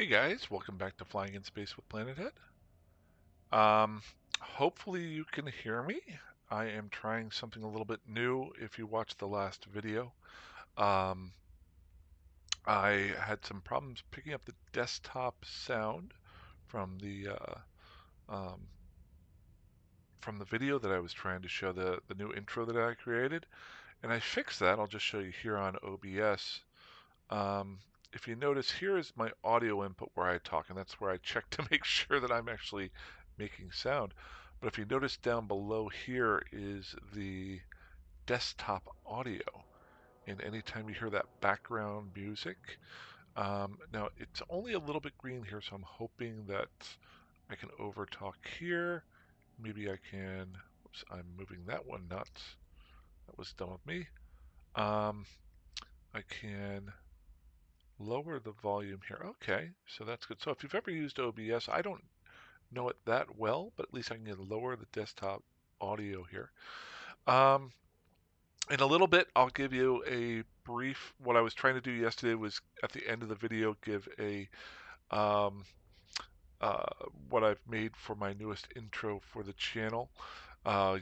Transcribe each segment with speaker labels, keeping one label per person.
Speaker 1: Hey guys, welcome back to Flying in Space with Planet Head. Um, Hopefully you can hear me. I am trying something a little bit new. If you watched the last video, um, I had some problems picking up the desktop sound from um, from the video that I was trying to show the new intro that I created, and I fixed that. I'll just show you here on OBS. Um, if you notice, here is my audio input where I talk, and that's where I check to make sure that I'm actually making sound. But if you notice down below here is the desktop audio. And anytime you hear that background music, now it's only a little bit green here, so I'm hoping that I can overtalk here. Maybe I can, oops, I'm moving that one nuts. That was done with me. I can lower the volume here. Okay, so that's good. So if you've ever used OBS, I don't know it that well, but at least I can lower the desktop audio here. Um, in a little bit, I'll give you a brief. What I was trying to do yesterday was at the end of the video give a um, uh, what I've made for my newest intro for the channel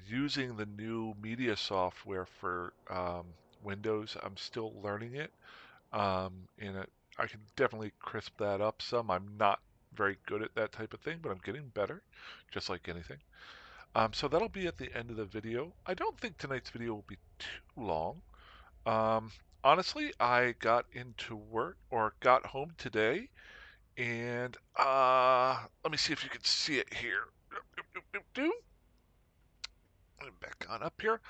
Speaker 1: using the new media software for Windows. I'm still learning it. And I can definitely crisp that up some. I'm not very good at that type of thing, but I'm getting better, just like anything. So that'll be at the end of the video. I don't think tonight's video will be too long. Um, Honestly, I got into work or got home today, and let me see if you can see it here. Let me back on up here.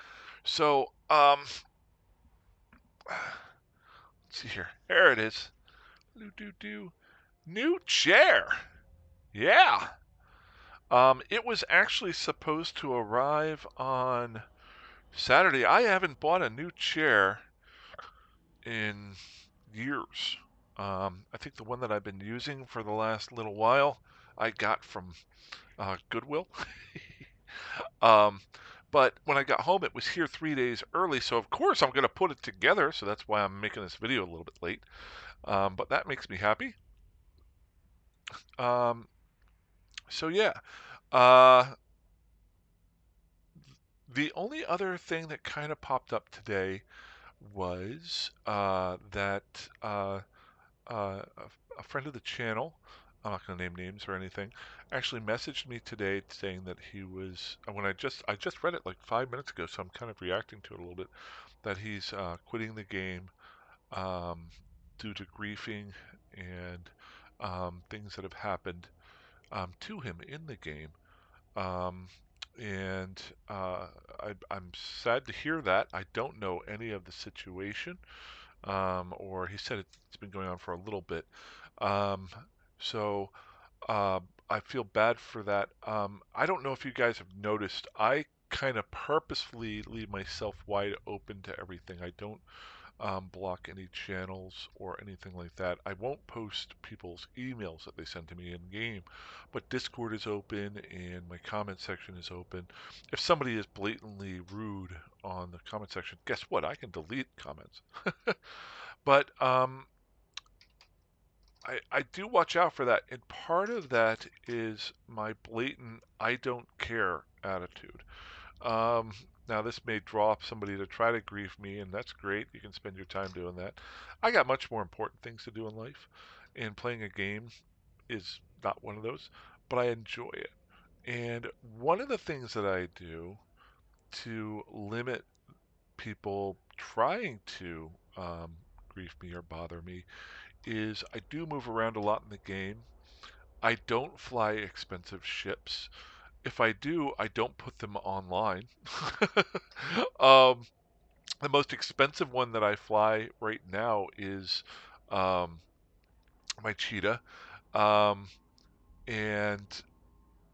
Speaker 1: So, let's see here. There it is. New chair. Yeah. It was actually supposed to arrive on Saturday. I haven't bought a new chair in years. I think the one that I've been using for the last little while I got from Goodwill. um, but when I got home, it was here 3 days early, so of course I'm going to put it together. So that's why I'm making this video a little bit late. But that makes me happy. Um, so yeah. Uh, the only other thing that kind of popped up today was that a friend of the channel, I'm not going to name names or anything, actually messaged me today saying that he was, when I just read it like 5 minutes ago, so I'm kind of reacting to it a little bit, that he's quitting the game um, due to griefing and things that have happened to him in the game. Um, and I'm sad to hear that. I don't know any of the situation, or he said it's been going on for a little bit. Um, so uh, I feel bad for that. I don't know if you guys have noticed, I kind of purposefully leave myself wide open to everything. I don't block any channels or anything like that. I won't post people's emails that they send to me in game, but Discord is open and my comment section is open. If somebody is blatantly rude on the comment section, guess what? I can delete comments. But I do watch out for that, and part of that is my blatant I don't care attitude. Um, Now, this may draw up somebody to try to grief me, and that's great. You can spend your time doing that. I got much more important things to do in life, and playing a game is not one of those, but I enjoy it. And one of the things that I do to limit people trying to grief me or bother me is I do move around a lot in the game. I don't fly expensive ships. If I do, I don't put them online. um, the most expensive one that I fly right now is um, my cheetah, um, and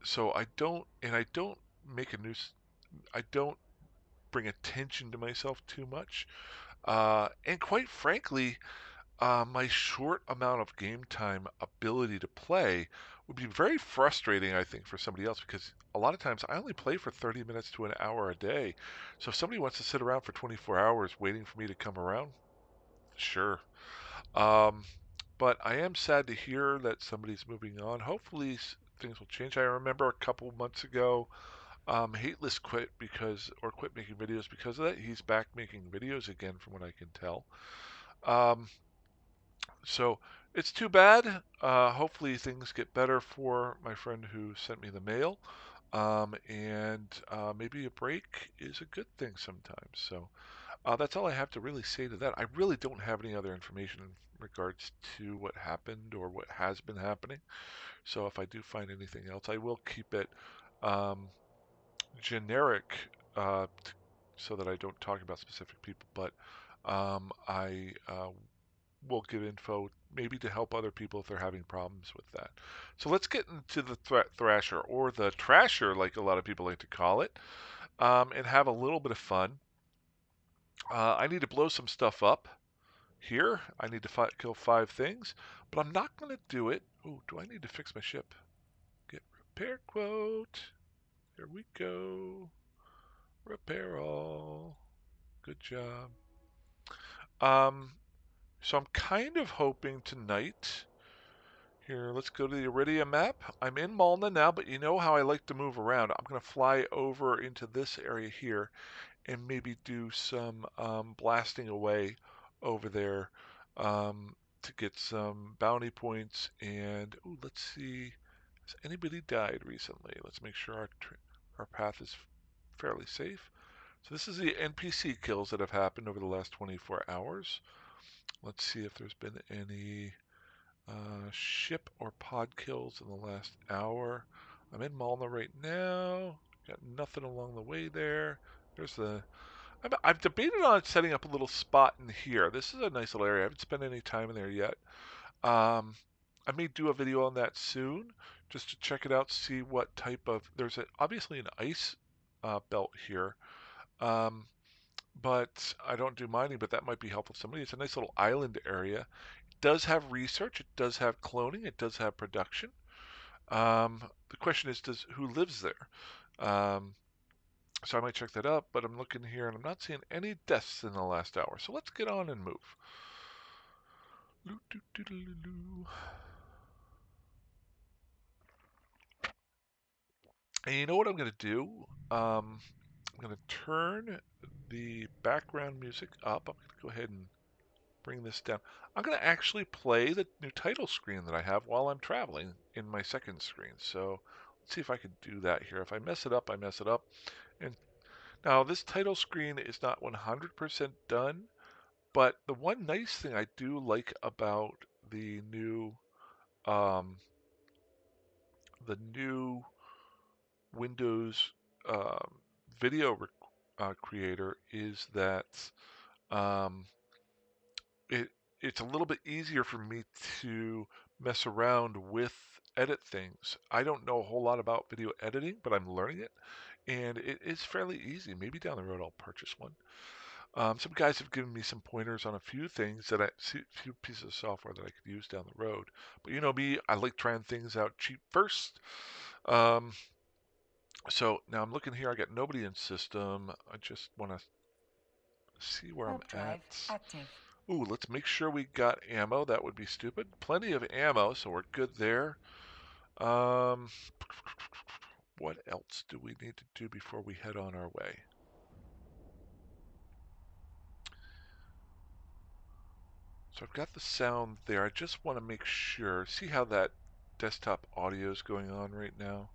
Speaker 1: so I don't make a news. I don't bring attention to myself too much, and quite frankly, my short amount of game time ability to play would be very frustrating, I think, for somebody else because a lot of times I only play for 30 minutes to an hour a day. So if somebody wants to sit around for 24 hours waiting for me to come around, sure. Um, But I am sad to hear that somebody's moving on. Hopefully things will change. I remember a couple months ago, Hateless quit making videos because of that. He's back making videos again, from what I can tell. Um, so it's too bad. Hopefully things get better for my friend who sent me the mail. And maybe a break is a good thing sometimes. So that's all I have to really say to that. I really don't have any other information in regards to what happened or what has been happening. So if I do find anything else, I will keep it um, generic so that I don't talk about specific people. But I will give info maybe to help other people if they're having problems with that. So let's get into the thrasher, or the trasher, like a lot of people like to call it, and have a little bit of fun. I need to blow some stuff up here. I need to kill 5 things, but I'm not going to do it. Oh, do I need to fix my ship? Get repair quote. There we go. Repair all. Good job. Um, so I'm kind of hoping tonight. Here, let's go to the Iridia map. I'm in Malna now, but you know how I like to move around. I'm going to fly over into this area here and maybe do some blasting away over there to get some bounty points. And ooh, let's see, has anybody died recently? Let's make sure our path is fairly safe. So this is the NPC kills that have happened over the last 24 hours. Let's see if there's been any ship or pod kills in the last hour. I'm in Malna right now. Got nothing along the way there. There's the I've debated on setting up a little spot in here. This is a nice little area. I haven't spent any time in there yet. I may do a video on that soon, just to check it out, see what type of. There's obviously an ice belt here, um, but I don't do mining. But that might be helpful to somebody. It's a nice little island area. It does have research. It does have cloning. It does have production. The question is, does who lives there? Um, So I might check that up, but I'm looking here and I'm not seeing any deaths in the last hour. So let's get on and move. And you know what I'm going to do? I'm going to turn the background music up. I'm going to go ahead and bring this down. I'm going to actually play the new title screen that I have while I'm traveling in my second screen. So let's see if I can do that here. If I mess it up, I mess it up. And now this title screen is not 100% done. But the one nice thing I do like about the um, new Windows um, video creator is that um, it it's a little bit easier for me to mess around with edit things. I don't know a whole lot about video editing, but I'm learning it, and it is fairly easy. Maybe down the road I'll purchase one. Some guys have given me some pointers on a few things few pieces of software that I could use down the road. But you know me, I like trying things out cheap first. Um, so now I'm looking here. I got nobody in system. I just want to see where I'm
Speaker 2: Warp drive
Speaker 1: at.
Speaker 2: active.
Speaker 1: Ooh, let's make sure we got ammo. That would be stupid. Plenty of ammo, so we're good there. Um, what else do we need to do before we head on our way? So I've got the sound there. I just want to make sure. See how that desktop audio is going on right now?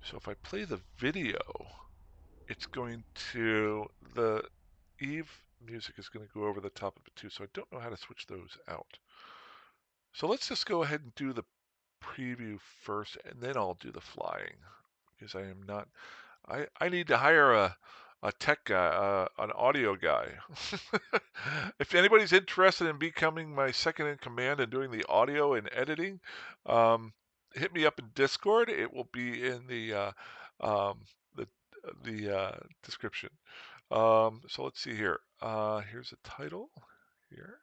Speaker 1: So if I play the video, it's going to, the Eve music is going to go over the top of it too. So I don't know how to switch those out. So let's just go ahead and do the preview first, and then I'll do the flying, because I am not. I need to hire a tech guy, an audio guy. If anybody's interested in becoming my second in command and doing the audio and editing, um, hit me up in Discord. It will be in um, the description. So let's see here. Here's a title here.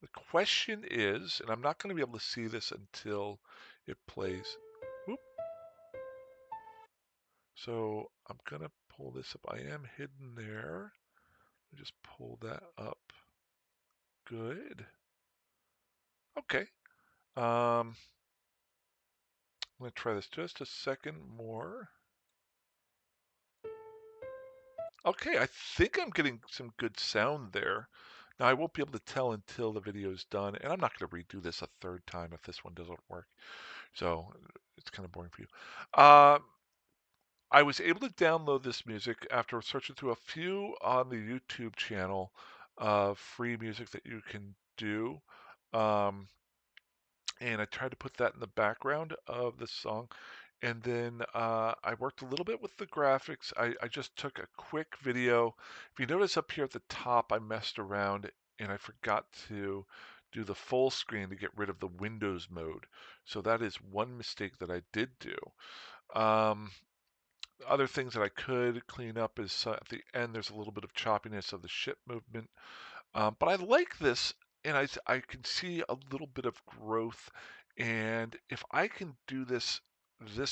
Speaker 1: The question is, and I'm not going to be able to see this until it plays. Whoop. So I'm going to pull this up. I am hidden there. Just pull that up. Good. Okay. I'm going to try this just a second more. Okay, I think I'm getting some good sound there. Now, I won't be able to tell until the video is done, and I'm not going to redo this a third time if this one doesn't work. So it's kind of boring for you. Uh, I was able to download this music after searching through a few on the YouTube channel of free music that you can do. Um, and I tried to put that in the background of the song. And then I worked a little bit with the graphics. I just took a quick video. If you notice up here at the top, I messed around and I forgot to do the full screen to get rid of the Windows mode. So that is one mistake that I did do. Um, Other things that I could clean up is at the end, there's a little bit of choppiness of the ship movement. But I like this, and I can see a little bit of growth. And if I can do this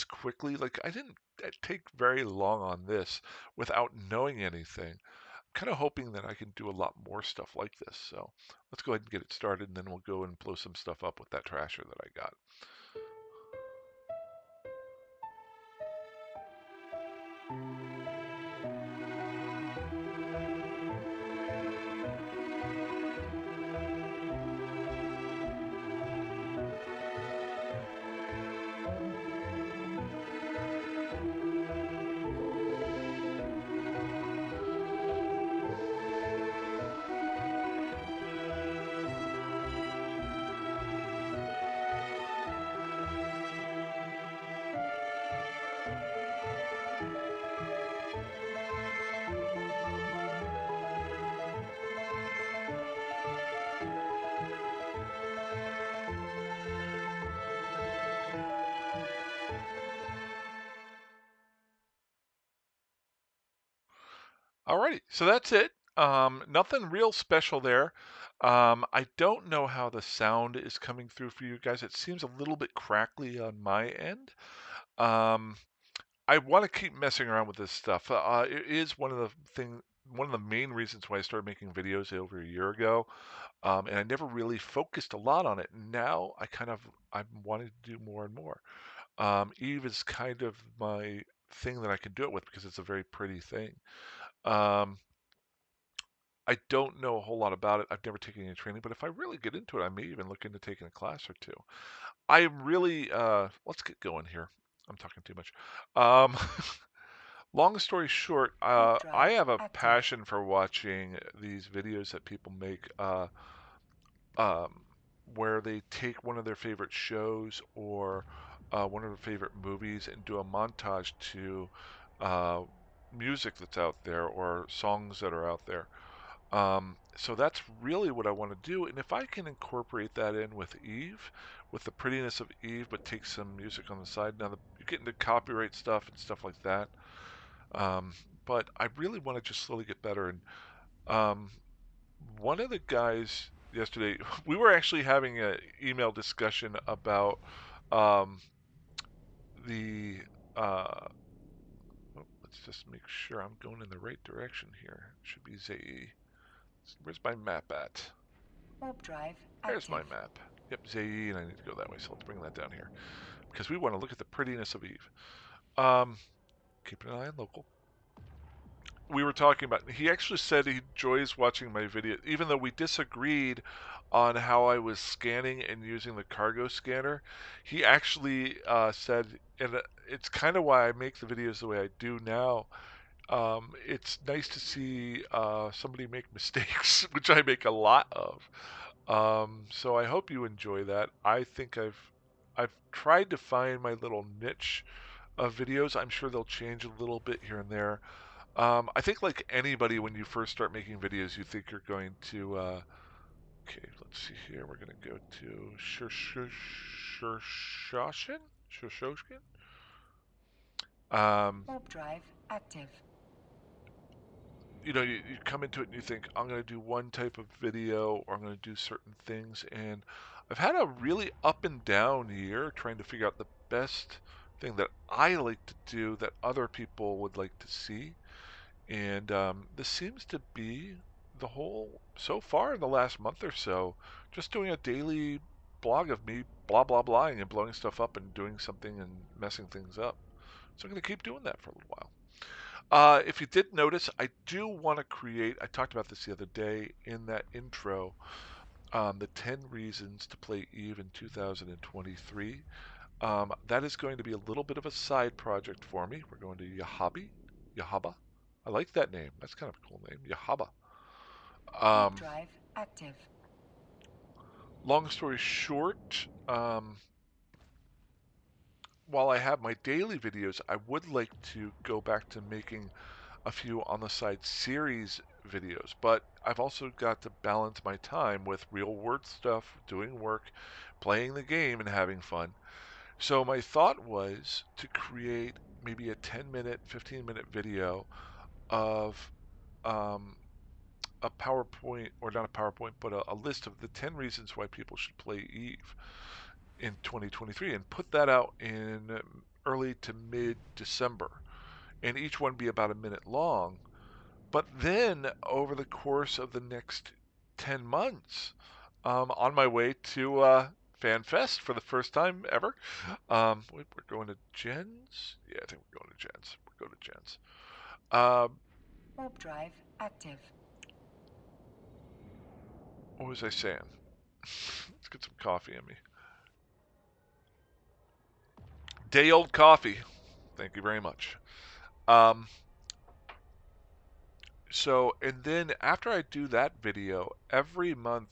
Speaker 1: quickly, like I didn't take very long on this without knowing anything. I'm kind of hoping that I can do a lot more stuff like this. So let's go ahead and get it started, and then we'll go and blow some stuff up with that trasher that I got. Alrighty, so that's it. Nothing real special there. I don't know how the sound is coming through for you guys. It seems a little bit crackly on my end. Um, I want to keep messing around with this stuff. It is one of the main reasons why I started making videos over a year ago. And I never really focused a lot on it. Now I'm wanting to do more and more. Eve is kind of my thing that I can do it with because it's a very pretty thing. Um, I don't know a whole lot about it. I've never taken any training, but if I really get into it, I may even look into taking a class or two. I really, let's get going here. I'm talking too much. Um, Long story short,
Speaker 2: Warp
Speaker 1: I
Speaker 2: drive
Speaker 1: have a
Speaker 2: active.
Speaker 1: passion for watching these videos that people make, um, where they take one of their favorite shows or one of their favorite movies and do a montage to uh, music that's out there or songs that are out there. So that's really what I want to do. And if I can incorporate that in with Eve, with the prettiness of Eve, but take some music on the side. Now, you get into copyright stuff and stuff like that. Um, but I really want to just slowly get better. And um, one of the guys yesterday, we were actually having an email discussion about um, the. Let's just make sure I'm going in the right direction here. It should be ZE. Where's my map at?
Speaker 2: Warp drive
Speaker 1: There's my
Speaker 2: active.
Speaker 1: map. Yep, ZE, and I need to go that way, so let's bring that down here. Because we want to look at the prettiness of Eve. Um, Keeping an eye on local. We were talking about, he actually said he enjoys watching my video, even though we disagreed on how I was scanning and using the cargo scanner. He actually said, and it's kind of why I make the videos the way I do now. It's nice to see somebody make mistakes, which I make a lot of. So I hope you enjoy that. I think I've tried to find my little niche of videos. I'm sure they'll change a little bit here and there. I think like anybody, when you first start making videos, you think you're going to. Okay, let's see here. We're going to go to Shoshin. Shoshoshin. Um,
Speaker 2: Warp drive active.
Speaker 1: you come into it and you think, I'm going to do one type of video or I'm going to do certain things. And I've had a really up and down year trying to figure out the best thing that I like to do that other people would like to see. And this seems to be the whole, so far in the last month or so, just doing a daily blog of me blah blah blahing and blowing stuff up and doing something and messing things up. So I'm going to keep doing that for a little while. If you did notice, I do want to create, I talked about this the other day in that intro, the 10 reasons to play Eve in 2023. That is going to be a little bit of a side project for me. We're going to Yahaba. I like that name. That's kind of a cool name, Yahaba.
Speaker 2: Warp
Speaker 1: Um,
Speaker 2: drive active.
Speaker 1: Long story short, while I have my daily videos, I would like to go back to making a few on the side series videos, but I've also got to balance my time with real world stuff, doing work, playing the game, and having fun. So my thought was to create maybe a 10-minute, 15-minute video of um, a PowerPoint, or not a PowerPoint, but a list of the 10 reasons why people should play Eve in 2023 and put that out in early to mid December. And each one be about a minute long. But then over the course of the next 10 months, on my way to FanFest for the first time ever. We're going to Jen's? Yeah, I think we're going to Jen's. We're going to Jen's.
Speaker 2: Warp drive active.
Speaker 1: What was I saying? Let's get some coffee in me. Day old coffee. Thank you very much. Um, and then after I do that video, every month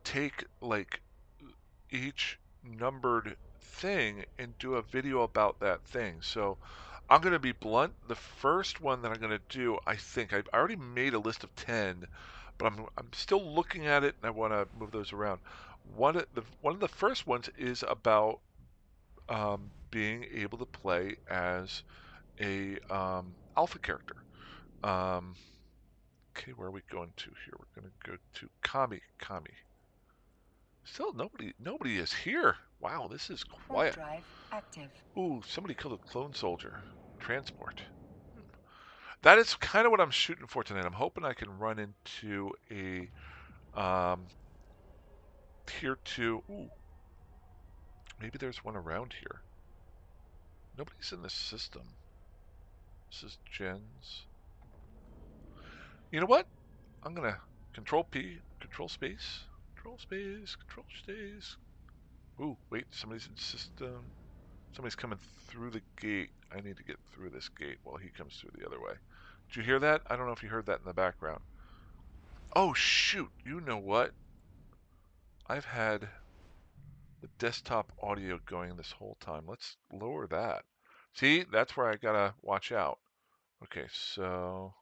Speaker 1: take like each numbered thing and do a video about that thing. So I'm going to be blunt. The first one that I'm going to do, I think I already made a list of 10, but I'm still looking at it and I want to move those around. One of the first ones is about being able to play as a alpha character. Um, okay, where are we going to here? We're going to go to Kami. Still, nobody is here. Wow, this is
Speaker 2: Warp
Speaker 1: quiet.
Speaker 2: drive active.
Speaker 1: Ooh, somebody killed a clone soldier. Transport. That is kind of what I'm shooting for tonight. I'm hoping I can run into a um, tier 2. Ooh, maybe there's one around here. Nobody's in the system. This is Jen's. You know what? I'm going to Control P, Control Space, Control Space, Control Space. Ooh, wait, somebody's in system. Somebody's coming through the gate. I need to get through this gate while he comes through the other way. Did you hear that? I don't know if you heard that in the background. Oh, shoot. You know what? I've had the desktop audio going this whole time. Let's lower that. See, that's where I gotta watch out. Okay, so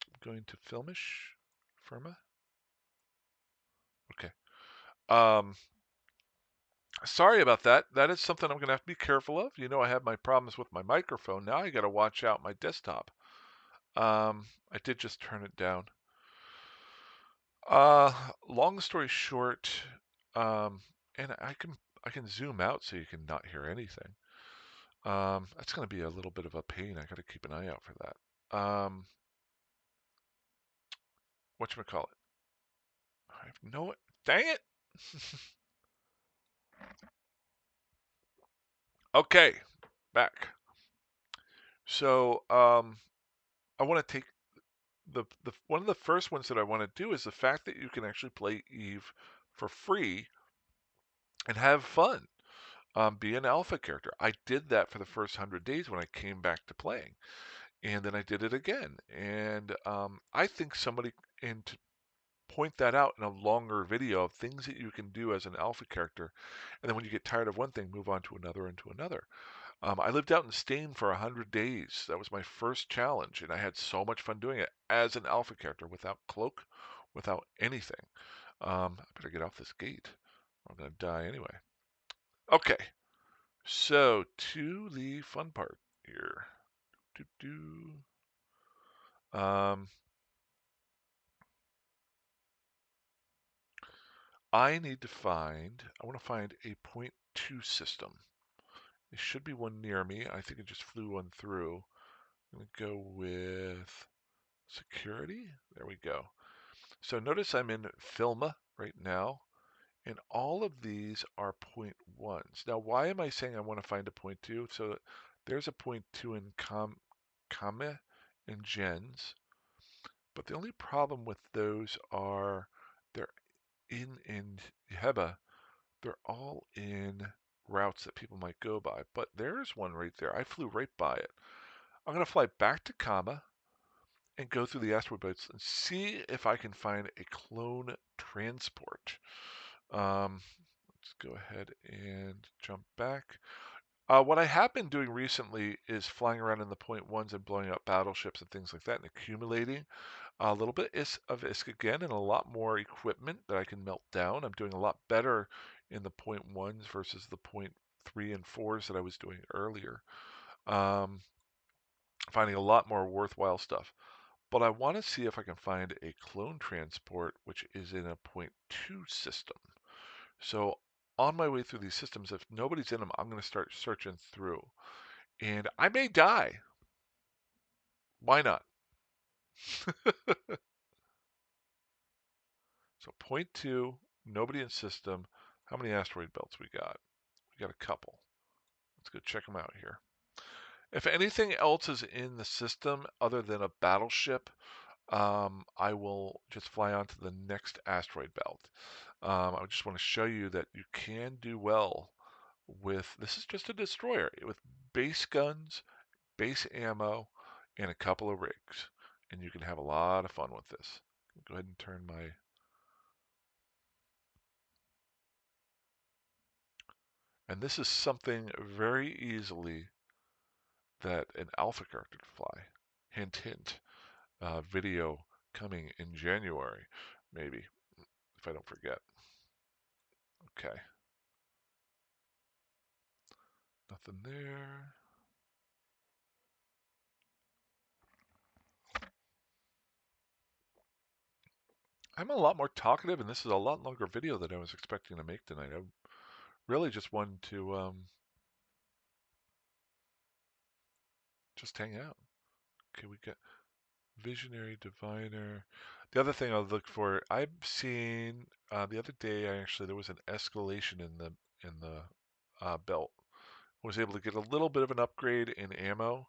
Speaker 1: I'm going to Filmish, Firma. Okay. Um, Sorry about that. That is something I'm gonna have to be careful of. You know, I have my problems with my microphone. Now I gotta watch out my desktop. I did just turn it down. Long story short, um, and I can zoom out so you can not hear anything. That's going to be a little bit of a pain. I got to keep an eye out for that. Whatchamacallit? I have no, dang it. Okay, back. So, I want to take the one of the first ones that I want to do is the fact that you can actually play Eve for free and have fun. Be an alpha character. I did that for the first 100 days when I came back to playing, and then I did it again. And I think somebody, and to point that out in a longer video of things that you can do as an alpha character, and then when you get tired of one thing, move on to another and to another. I lived out in Stain for 100 days. That was my first challenge, and I had so much fun doing it as an alpha character without cloak, without anything. I better get off this gate. I'm gonna die anyway. Okay. So, to the fun part here. Do, do. I want to find a point 2 system. There should be one near me. I think it just flew one through. I'm going to go with security. There we go. So notice I'm in Filma right now, and all of these are point ones. Now, why am I saying I want to find a point two? So there's a point two in Kame and Gens, but the only problem with those are they're in Heba, they're all in routes that people might go by. But there's one right there. I flew right by it. I'm going to fly back to Kama and go through the asteroid belts and see if I can find a clone transport. Let's go ahead and jump back. What I have been doing recently is flying around in the point ones and blowing up battleships and things like that and accumulating a little bit of ISK again and a lot more equipment that I can melt down. I'm doing a lot better in the point ones versus the point three and fours that I was doing earlier. Um, Finding a lot more worthwhile stuff. But I want to see if I can find a clone transport which is in a point two system. So on my way through these systems, if nobody's in them, I'm going to start searching through. And I may die. Why not? So point two, nobody in system. How many asteroid belts we got? We got a couple. Let's go check them out here. If anything else is in the system other than a battleship, I will just fly on to the next asteroid belt. I just want to show you that you can do well with, this is just a destroyer, with base guns, base ammo, and a couple of rigs. And you can have a lot of fun with this. Go ahead and turn my, and this is something very easily that an alpha character could fly. Hint, hint. Video coming in January, maybe, if I don't forget. Okay, nothing there. I'm a lot more talkative, and this is a lot longer video than I was expecting to make tonight. I really just wanted to just hang out. Okay, we got visionary diviner. The other thing I'll look for, I've seen the other day. There was an escalation in the belt. Was able to get a little bit of an upgrade in ammo.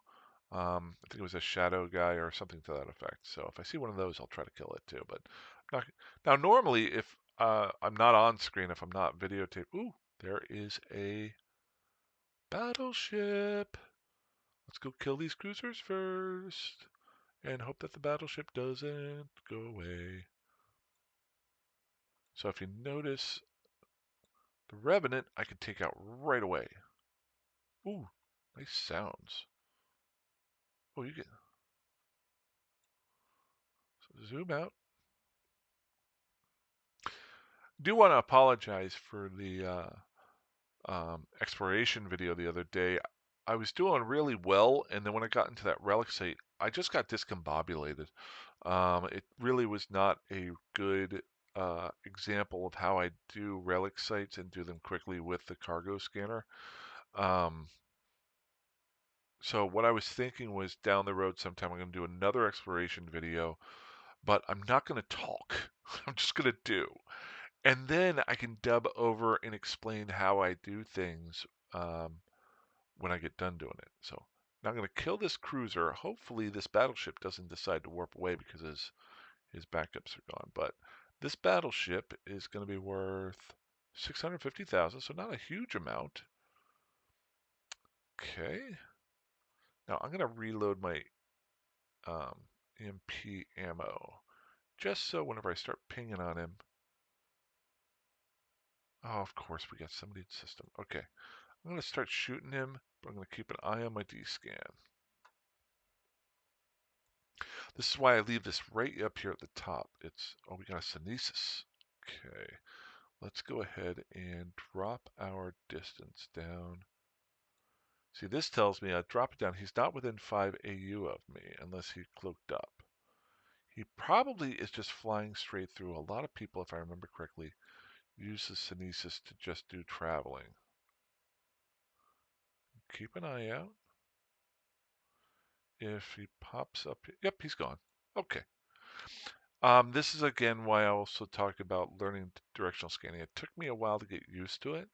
Speaker 1: I think it was a shadow guy or something to that effect. So if I see one of those, I'll try to kill it too. But not, now, normally, if I'm not on screen, if I'm not videotaped, ooh, there is a battleship. Let's go kill these cruisers first and hope that the battleship doesn't go away. So if you notice the Revenant, I can take out right away. Ooh, nice sounds. Oh, you get so zoom out. Do want to apologize for the exploration video the other day. I was doing really well, and then when I got into that relic site, I just got discombobulated. It really was not a good example of how I do relic sites and do them quickly with the cargo scanner. Um, so what I was thinking was down the road sometime I'm going to do another exploration video, but I'm not going to talk. I'm just going to do. And then I can dub over and explain how I do things when I get done doing it. So now I'm going to kill this cruiser. Hopefully this battleship doesn't decide to warp away because his backups are gone. But this battleship is going to be worth 650,000, so not a huge amount. Okay. Now I'm going to reload my um, MP ammo just so whenever I start pinging on him. Oh, of course we got somebody in system. Okay. I'm going to start shooting him, but I'm going to keep an eye on my D-scan. This is why I leave this right up here at the top. Oh, we got a Synesis. Okay, let's go ahead and drop our distance down. See, this tells me I drop it down. He's not within 5 AU of me unless he cloaked up. He probably is just flying straight through. A lot of people, if I remember correctly, use the Synesis to just do traveling. Keep an eye out. If he pops up, yep, he's gone. Okay. This is again why I also talked about learning directional scanning. It took me a while to get used to it,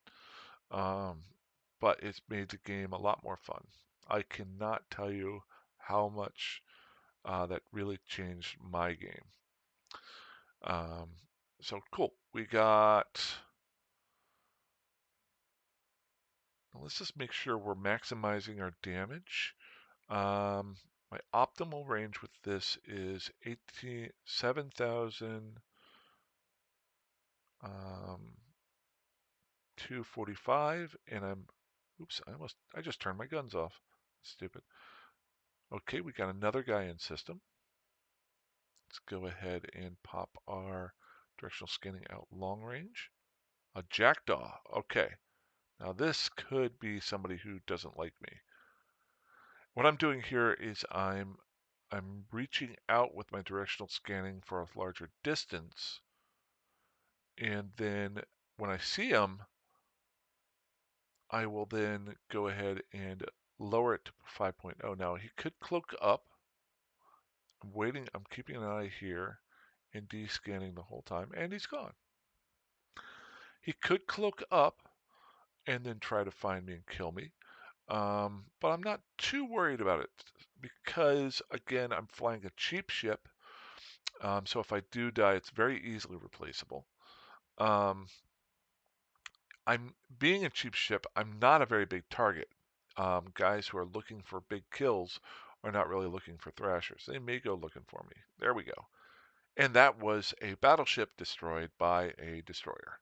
Speaker 1: um, but it's made the game a lot more fun. I cannot tell you how much that really changed my game. Um, so cool. We got. Let's just make sure we're maximizing our damage. My optimal range with this is 7,000, 245, and oops, I just turned my guns off. Stupid. Okay, we got another guy in system. Let's go ahead and pop our directional scanning out long range. A jackdaw. Okay, now this could be somebody who doesn't like me. What I'm doing here is I'm reaching out with my directional scanning for a larger distance, and then when I see him, I will then go ahead and lower it to 5.0. Now he could cloak up. I'm waiting, I'm keeping an eye here and descanning the whole time, and he's gone. He could cloak up and then try to find me and kill me. But I'm not too worried about it because, again, I'm flying a cheap ship. So if I do die, it's very easily replaceable. Um, I'm being a cheap ship. I'm not a very big target. Guys who are looking for big kills are not really looking for thrashers. They may go looking for me. There we go. And that was a battleship destroyed by a destroyer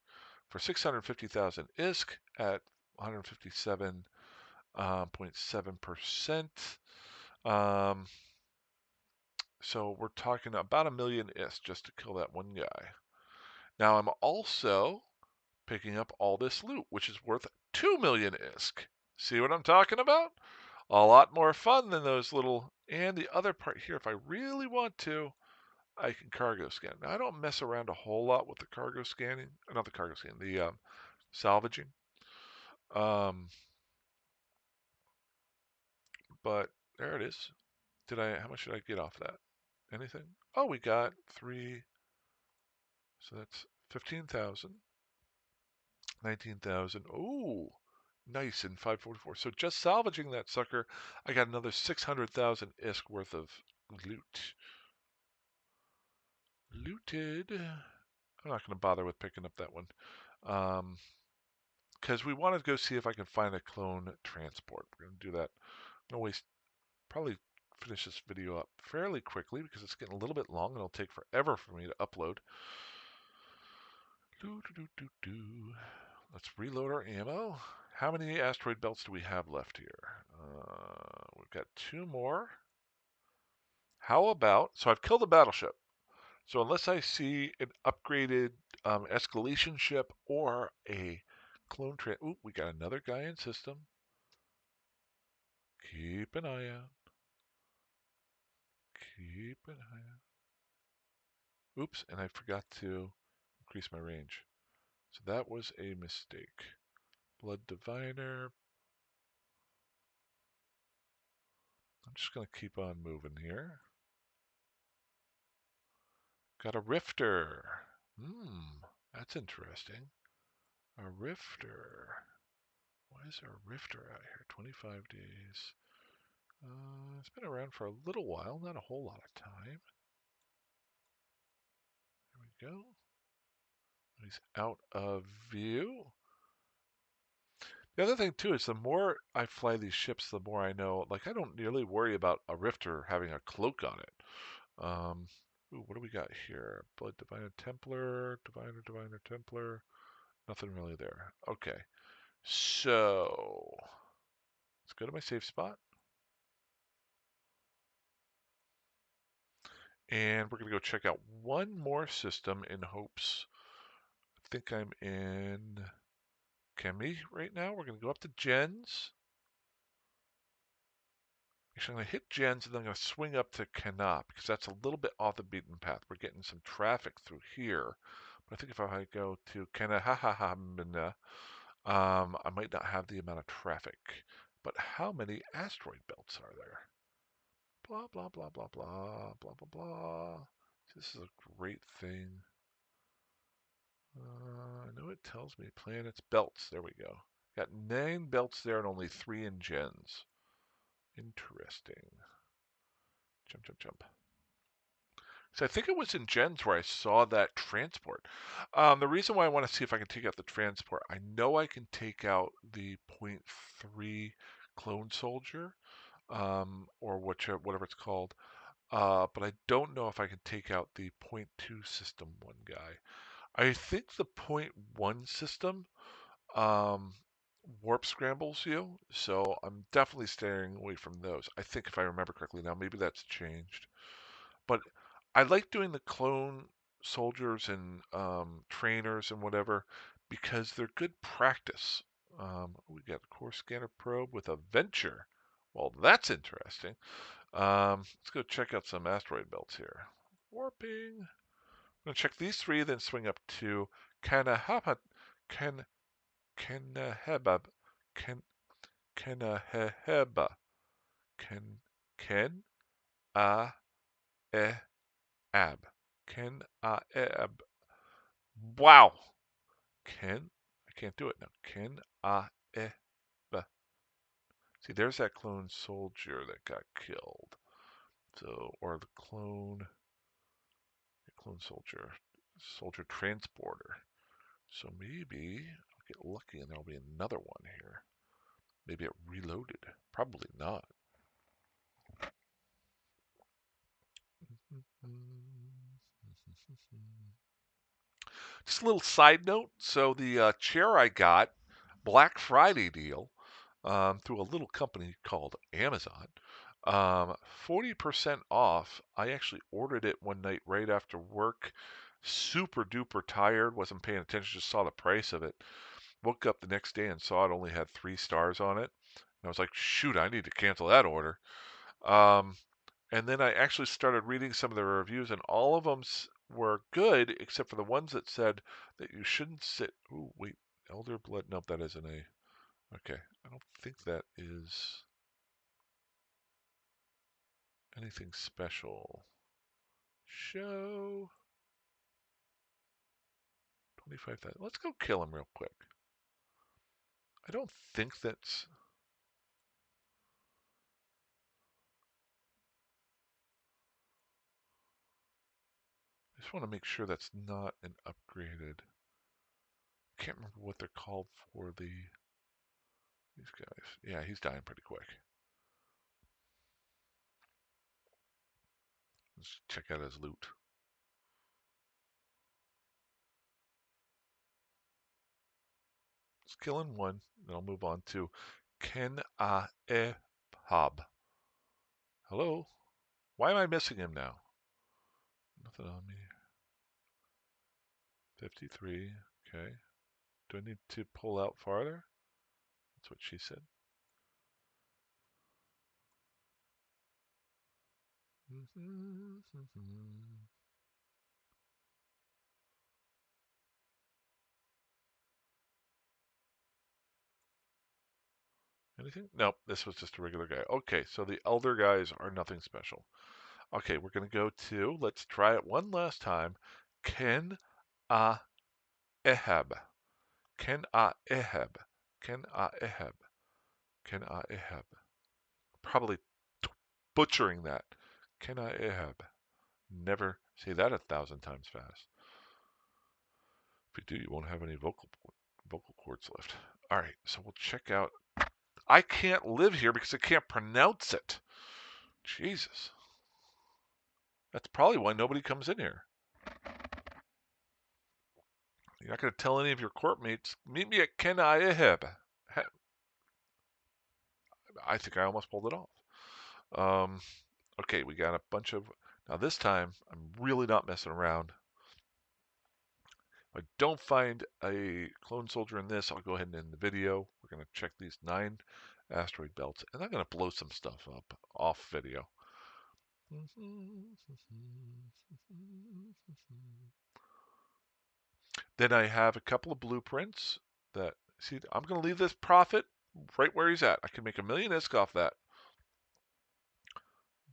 Speaker 1: for 650,000 ISK at 157.7%. So we're talking about a million ISK just to kill that one guy. Now I'm also picking up all this loot, which is worth 2 million ISK. See what I'm talking about? A lot more fun than those little. And the other part here, if I really want to, I can cargo scan. Now, I don't mess around a whole lot with the cargo scanning. Not the cargo scanning, the salvaging. Um, but there it is. How much did I get off that? Anything? Oh, we got three. So that's 15,000. 19,000. Oh, nice, in 544. So just salvaging that sucker, I got another 600,000 ISK worth of loot. Looted. I'm not going to bother with picking up that one. Because we want to go see if I can find a clone transport. We're going to do that. I'm going to probably finish this video up fairly quickly because it's getting a little bit long and it'll take forever for me to upload. Let's reload our ammo. How many asteroid belts do we have left here? We've got two more. How about, so I've killed a battleship. So unless I see an upgraded escalation ship or a clone train. Ooh, we got another guy in system. Keep an eye out. Keep an eye out. Oops, and I forgot to increase my range. So that was a mistake. Blood Diviner. I'm just going to keep on moving here. Got a Rifter. That's interesting. A Rifter. Why is there a Rifter out here? 25 days. It's been around for a little while, not a whole lot of time. There we go. He's out of view. The other thing too is the more I fly these ships, the more I know. Like I don't nearly worry about a Rifter having a cloak on it. Ooh, what do we got here? Blood Diviner Templar, Diviner Templar. Nothing really there. Okay, so let's go to my safe spot. And we're going to go check out one more system in hopes. I think I'm in Chemi right now. We're going to go up to Gens. Actually, I'm going to hit Gens and then I'm going to swing up to Canop because that's a little bit off the beaten path. We're getting some traffic through here. But I think if I go to Kanahahamina, I might not have the amount of traffic. But how many asteroid belts are there? Blah, blah, blah, blah, blah, blah, blah, blah. This is a great thing. I know it tells me planets, belts. There we go. Got 9 belts there and only 3 in gens. Interesting. Jump, jump, jump. So I think it was in gens where I saw that transport. The reason why I want to see if I can take out the transport, I know I can take out the point 0.3 clone soldier, or whatever it's called. But I don't know if I can take out the point 0.2 system one guy. I think the point 0.1 system um, warp scrambles you, so I'm definitely staying away from those. I think if I remember correctly now, maybe that's changed. But I like doing the clone soldiers and trainers and whatever because they're good practice. We got a core scanner probe with a venture. Well, that's interesting. Let's go check out some asteroid belts here. Warping. I'm gonna check these 3, then swing up to Kanahapa, Kan Kanahebab, Kan Kanaheba, Kan Ken A E Ab, Ken A E Ab. Wow, Ken. I can't do it now. Ken A E B. See, there's that clone soldier that got killed. So, or the clone soldier transporter. So maybe I'll get lucky and there'll be another one here. Maybe it reloaded. Probably not. Just a little side note. So the chair I got, Black Friday deal, through a little company called Amazon, 40% off. I actually ordered it one night right after work. Super duper tired, wasn't paying attention, just saw the price of it. Woke up the next day and saw it only had 3 stars on it. And I was like, shoot, I need to cancel that order. Um, and then I actually started reading some of the reviews, and all of them were good, except for the ones that said that you shouldn't sit. Ooh, wait, Elder Blood. Nope, that isn't a. Okay, I don't think that is anything special. Show 25,000. Let's go kill him real quick. I don't think that's. I just want to make sure that's not an upgraded. Can't remember what they're called for these guys. Yeah, he's dying pretty quick. Let's check out his loot. Let's kill in one, then I'll move on to Ken A Pub. Hello? Why am I missing him now? Nothing on me. 53. Okay. Do I need to pull out farther? That's what she said. Anything? Nope, this was just a regular guy. Okay, so the elder guys are nothing special. Okay, we're going to go to, let's try it one last time. Ken A Eheb. Ken A Eheb. Ken A Eheb. Ken A Eheb. Probably butchering that. Ken A Eheb. Never say that 1,000 times fast. If you do, you won't have any vocal cords left. All right, so we'll check out. I can't live here because I can't pronounce it. Jesus. That's probably why nobody comes in here. You're not going to tell any of your court mates, meet me at Kenayaheb. I think I almost pulled it off. Um, okay, we got a bunch of. Now, this time, I'm really not messing around. If I don't find a clone soldier in this, I'll go ahead and end the video. We're going to check these 9 asteroid belts, and I'm going to blow some stuff up off video. Then I have a couple of blueprints that, see, I'm going to leave this prophet right where he's at. I can make a million ISK off that.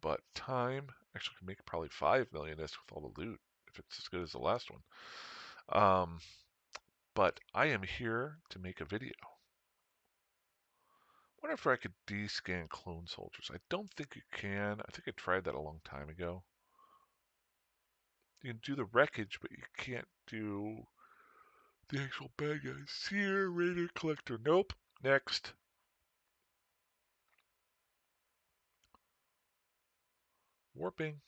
Speaker 1: But time Actually, could make probably 5 million with all the loot if it's as good as the last one. Um, but I am here to make a video. Wonder if I could descan clone soldiers. I don't think you can. I think I tried that a long time ago. You can do the wreckage, but you can't do the actual bad guys. Seer, Raider, Collector. Nope. Next. Warping.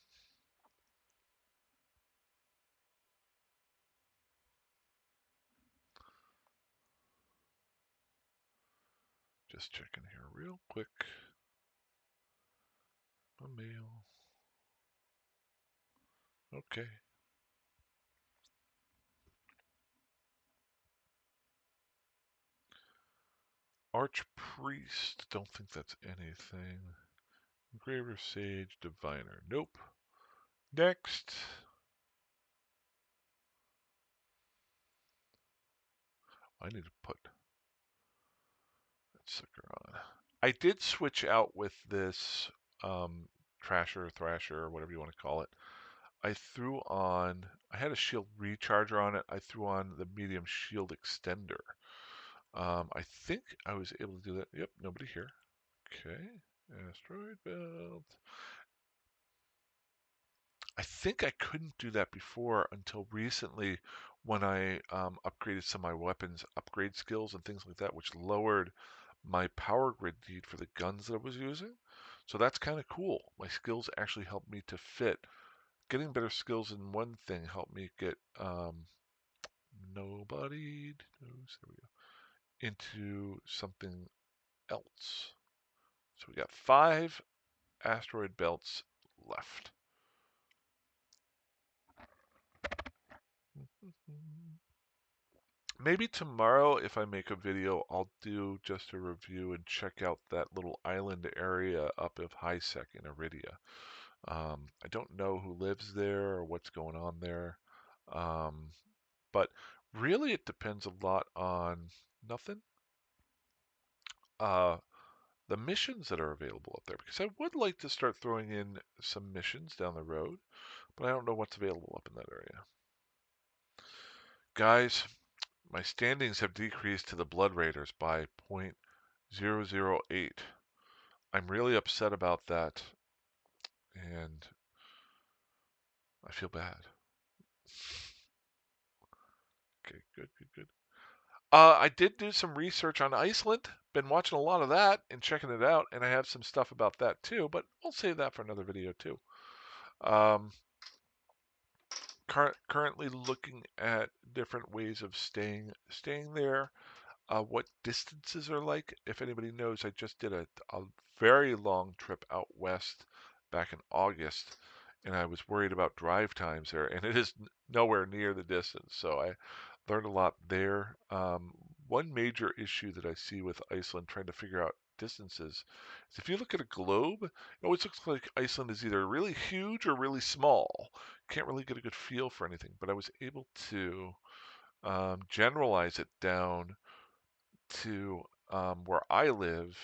Speaker 1: Just checking here real quick. My mail. Okay. Archpriest. Don't think that's anything. Engraver, Sage, Diviner. Nope. Next. I need to put that sucker on. I did switch out with this Trasher, Thrasher, or whatever you want to call it. I threw on, I had a shield recharger on it. I threw on the medium shield extender. I think I was able to do that. Yep, nobody here. Okay, asteroid belt. I think I couldn't do that before until recently when I upgraded some of my weapons upgrade skills and things like that, which lowered my power grid need for the guns that I was using. So that's kind of cool. My skills actually helped me to fit. Getting better skills in one thing helped me get nobody knows, there we go, into something else. So we got 5 asteroid belts left. Maybe tomorrow, if I make a video, I'll do just a review and check out that little island area up of Lowsec in Iridia. I don't know who lives there or what's going on there. Um, but really, it depends a lot on nothing. Uh, the missions that are available up there, because I would like to start throwing in some missions down the road, but I don't know what's available up in that area. Guys, my standings have decreased to the Blood Raiders by 0.008. I'm really upset about that, and I feel bad. Okay, good, good, good. I did do some research on Iceland. Been watching a lot of that and checking it out, and I have some stuff about that too, but we'll save that for another video too. Um, currently looking at different ways of staying there. What distances are like. If anybody knows, I just did a very long trip out west back in August, and I was worried about drive times there, and it is nowhere near the distance. So I learned a lot there. One major issue that I see with Iceland trying to figure out distances is if you look at a globe, it always looks like Iceland is either really huge or really small. Can't really get a good feel for anything, but I was able to generalize it down to where I live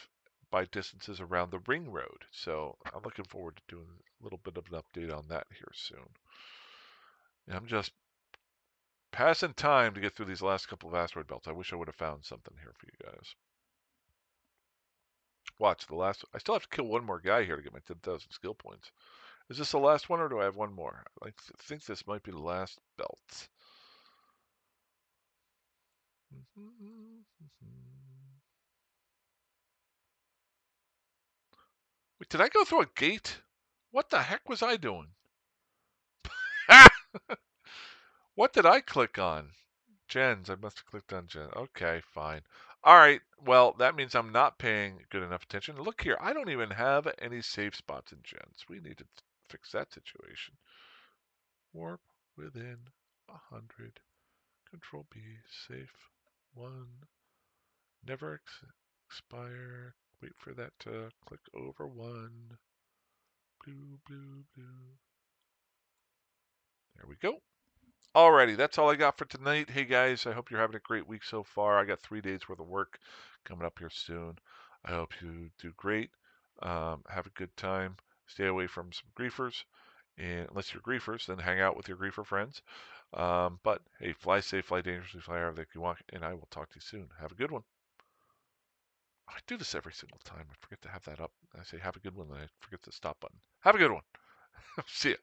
Speaker 1: by distances around the ring road. So I'm looking forward to doing a little bit of an update on that here soon. And I'm just passing time to get through these last couple of asteroid belts. I wish I would have found something here for you guys. Watch the last. I still have to kill one more guy here to get my 10,000 skill points. Is this the last one, or do I have one more? I think this might be the last belt. Wait, did I go through a gate? What the heck was I doing? What did I click on? Gens. I must have clicked on Gens. Okay, fine. All right. Well, that means I'm not paying good enough attention. Look here. I don't even have any safe spots in Gens. We need to fix that situation. Warp within 100. Control B. Safe. 1. Never expire. Wait for that to click over 1. Blue, blue, blue. There we go. Alrighty, that's all I got for tonight. Hey guys, I hope you're having a great week so far. I got 3 days worth of work coming up here soon. I hope you do great. Have a good time. Stay away from some griefers. And unless you're griefers, then hang out with your griefer friends. But hey, fly safe, fly dangerously, fly however you want, and I will talk to you soon. Have a good one. I do this every single time. I forget to have that up. I say have a good one, and I forget the stop button. Have a good one. See ya.